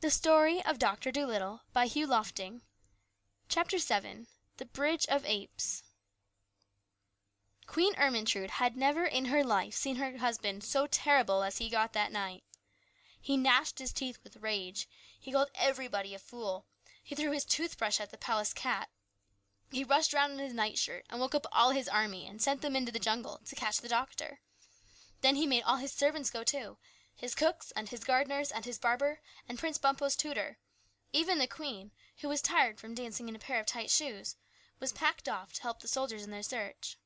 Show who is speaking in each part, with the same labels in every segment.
Speaker 1: The Story of Dr. Dolittle by Hugh Lofting. Chapter 7. The Bridge of Apes. Queen Ermyntrude had never in her life seen her husband so terrible as he got that night. He gnashed his teeth with rage. He called everybody a fool. He threw his toothbrush at the palace cat. He rushed round in his nightshirt and woke up all his army and sent them into the jungle to catch the doctor. Then he made all his servants go too, his cooks and his gardeners and his barber and Prince Bumpo's tutor. Even the Queen, who was tired from dancing in a pair of tight shoes, was packed off to help the soldiers in their search.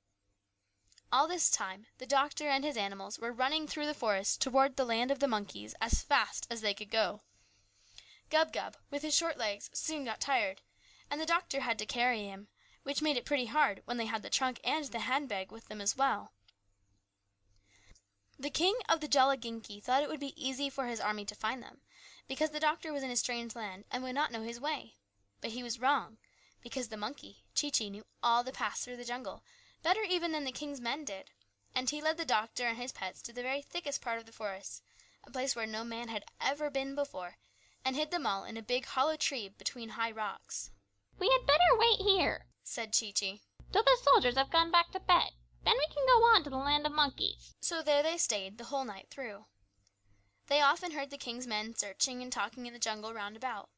Speaker 1: All this time the doctor and his animals were running through the forest toward the land of the monkeys as fast as they could go. Gub Gub, with his short legs, soon got tired, and the doctor had to carry him, which made it pretty hard when they had the trunk and the handbag with them as well. The king of the Jolliginki thought it would be easy for his army to find them, because the doctor was in a strange land and would not know his way. But he was wrong, because the monkey, Chi-Chi, knew all the paths through the jungle, better even than the king's men did, and he led the doctor and his pets to the very thickest part of the forest, a place where no man had ever been before, and hid them all in a big hollow tree between high rocks.
Speaker 2: "We had better wait here,"
Speaker 1: said Chi-Chi,
Speaker 2: "till the soldiers have gone back to bed. Then we can go on to the land of monkeys."
Speaker 1: So there they stayed the whole night through. They often heard the king's men searching and talking in the jungle round about.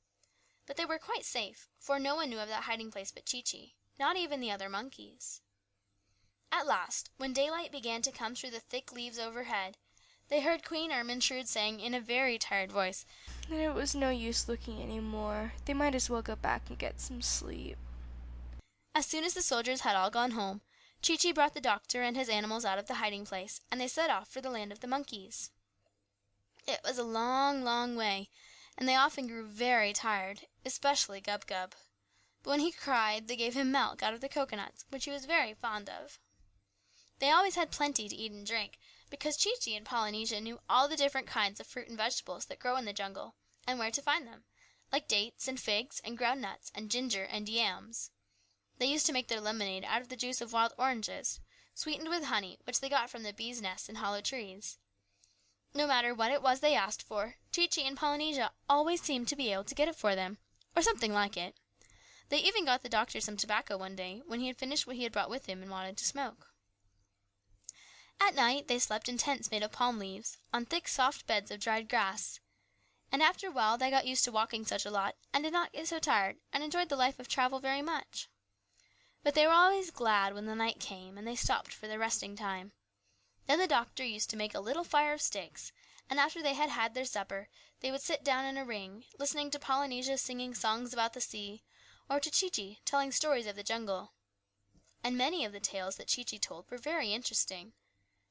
Speaker 1: But they were quite safe, for no one knew of that hiding place but Chi-Chi, not even the other monkeys. At last, when daylight began to come through the thick leaves overhead, they heard Queen Ermyntrude saying in a very tired voice
Speaker 3: that it was no use looking any more. They might as well go back and get some sleep.
Speaker 1: As soon as the soldiers had all gone home, Chi-Chi brought the doctor and his animals out of the hiding place, and they set off for the land of the monkeys. It was a long, long way, and they often grew very tired, especially Gub Gub. But when he cried, they gave him milk out of the coconuts, which he was very fond of. They always had plenty to eat and drink, because Chi-Chi and Polynesia knew all the different kinds of fruit and vegetables that grow in the jungle, and where to find them, like dates and figs and ground nuts and ginger and yams. They used to make their lemonade out of the juice of wild oranges, sweetened with honey which they got from the bees' nests in hollow trees. No matter what it was they asked for, Chi-Chi and Polynesia always seemed to be able to get it for them, or something like it. They even got the doctor some tobacco one day when he had finished what he had brought with him and wanted to smoke. At night they slept in tents made of palm leaves, on thick soft beds of dried grass. And after a while they got used to walking such a lot, and did not get so tired, and enjoyed the life of travel very much. But they were always glad when the night came and they stopped for their resting time. Then the doctor used to make a little fire of sticks, and after they had had their supper, they would sit down in a ring, listening to Polynesia singing songs about the sea, or to Chi-Chi telling stories of the jungle. And many of the tales that Chi-Chi told were very interesting,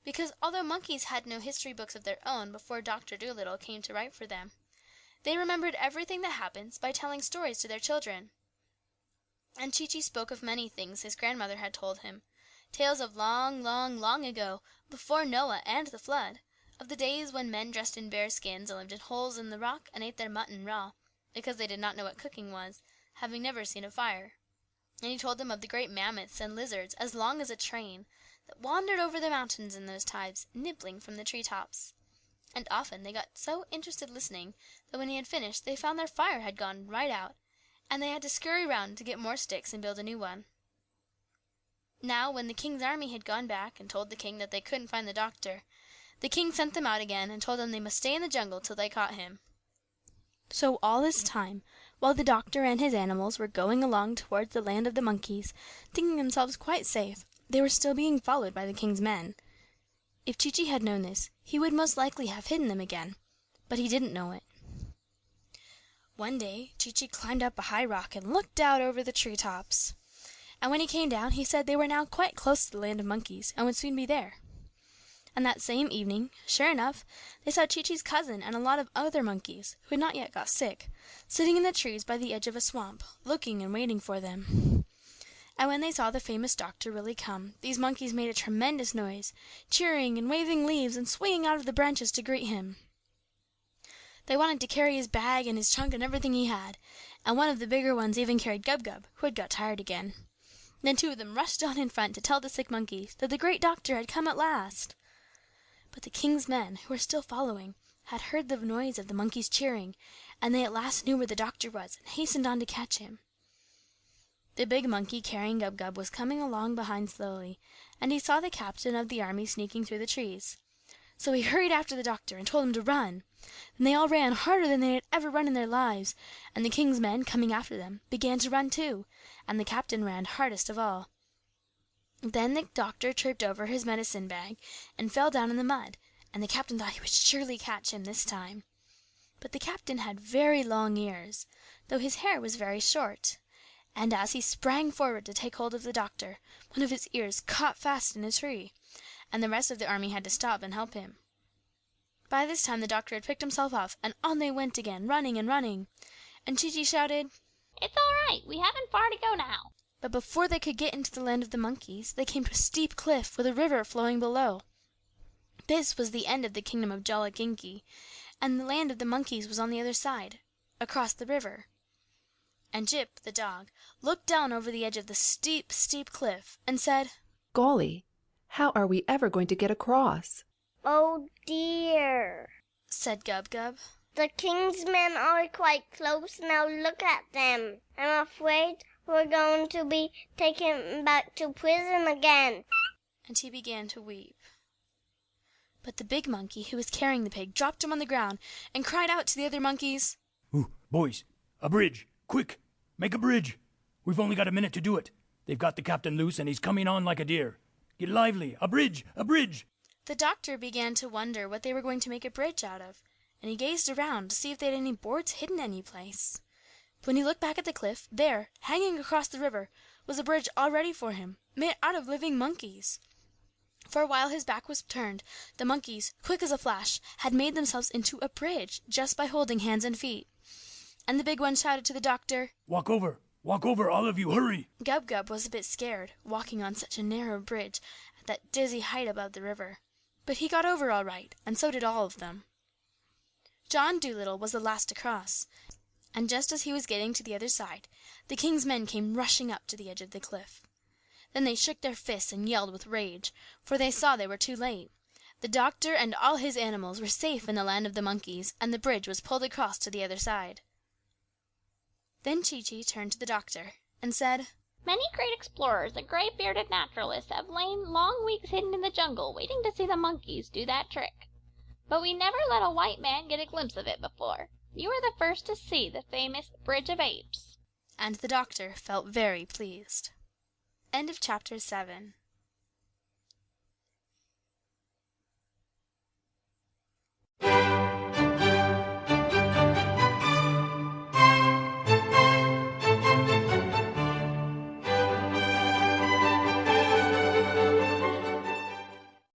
Speaker 1: because although monkeys had no history books of their own before Dr. Dolittle came to write for them, they remembered everything that happens by telling stories to their children. And Chi-Chi spoke of many things his grandmother had told him, tales of long, long, long ago, before Noah and the flood, of the days when men dressed in bear skins and lived in holes in the rock and ate their mutton raw, because they did not know what cooking was, having never seen a fire. And he told them of the great mammoths and lizards as long as a train, that wandered over the mountains in those times, nibbling from the tree tops. And often they got so interested listening that when he had finished they found their fire had gone right out, and they had to scurry round to get more sticks and build a new one. Now, when the king's army had gone back and told the king that they couldn't find the doctor, the king sent them out again and told them they must stay in the jungle till they caught him. So all this time, while the doctor and his animals were going along towards the land of the monkeys, thinking themselves quite safe, they were still being followed by the king's men. If Chi-Chi had known this, he would most likely have hidden them again, but he didn't know it. One day Chi-Chi climbed up a high rock and looked out over the tree tops. And when he came down, he said they were now quite close to the land of monkeys and would soon be there. And that same evening, sure enough, they saw Chi-Chi's cousin and a lot of other monkeys, who had not yet got sick, sitting in the trees by the edge of a swamp, looking and waiting for them. And when they saw the famous doctor really come, these monkeys made a tremendous noise, cheering and waving leaves and swinging out of the branches to greet him. They wanted to carry his bag and his trunk and everything he had, and one of the bigger ones even carried Gub Gub, who had got tired again. Then two of them rushed on in front to tell the sick monkeys that the great doctor had come at last. But the king's men, who were still following, had heard the noise of the monkeys cheering, and they at last knew where the doctor was and hastened on to catch him. The big monkey carrying Gub-Gub was coming along behind slowly, and he saw the captain of the army sneaking through the trees. So he hurried after the doctor and told him to run. Then they all ran harder than they had ever run in their lives, and the king's men, coming after them, began to run too, and the captain ran hardest of all. Then the doctor tripped over his medicine bag and fell down in the mud, and the captain thought he would surely catch him this time. But the captain had very long ears, though his hair was very short, and as he sprang forward to take hold of the doctor, one of his ears caught fast in a tree, and the rest of the army had to stop and help him. By this time the doctor had picked himself up, and on they went again, running and running, and Chee-Chee shouted,
Speaker 2: It's all right. We haven't far to go now.
Speaker 1: But before they could get into the land of the monkeys, they came to a steep cliff with a river flowing below. This was the end of the kingdom of Jolliginki, and the land of the monkeys was on the other side, across the river. And Jip, the dog, looked down over the edge of the steep, steep cliff, and said,
Speaker 4: Golly, how are we ever going to get across?
Speaker 5: Oh dear,
Speaker 1: said Gub-Gub.
Speaker 5: the king's men are quite close now. Look at them. I'm afraid we're going to be taken back to prison again.
Speaker 1: And he began to weep. But the big monkey who was carrying the pig dropped him on the ground and cried out to the other monkeys,
Speaker 6: Ooh, boys, a bridge! Quick, make a bridge! We've only got a minute to do it. They've got the captain loose and he's coming on like a deer. Get lively! A bridge! A bridge!
Speaker 1: The doctor began to wonder what they were going to make a bridge out of, and he gazed around to see if they had any boards hidden any place. When he looked back at the cliff, there, hanging across the river, was a bridge all ready for him, made out of living monkeys. For while his back was turned, the monkeys, quick as a flash, had made themselves into a bridge just by holding hands and feet. And the big one shouted to the doctor,
Speaker 6: Walk over, all of you, hurry!
Speaker 1: Gub-Gub was a bit scared, walking on such a narrow bridge at that dizzy height above the river. But he got over all right, and so did all of them. John Dolittle was the last to cross, and just as he was getting to the other side, the king's men came rushing up to the edge of the cliff. Then they shook their fists and yelled with rage, for they saw they were too late. The doctor and all his animals were safe in the land of the monkeys, and the bridge was pulled across to the other side. Then Chee-Chee turned to the doctor and said,
Speaker 2: Many great explorers and gray-bearded naturalists have lain long weeks hidden in the jungle waiting to see the monkeys do that trick. But we never let a white man get a glimpse of it before. You are the first to see the famous Bridge of Apes.
Speaker 1: And the doctor felt very pleased. End of chapter 7.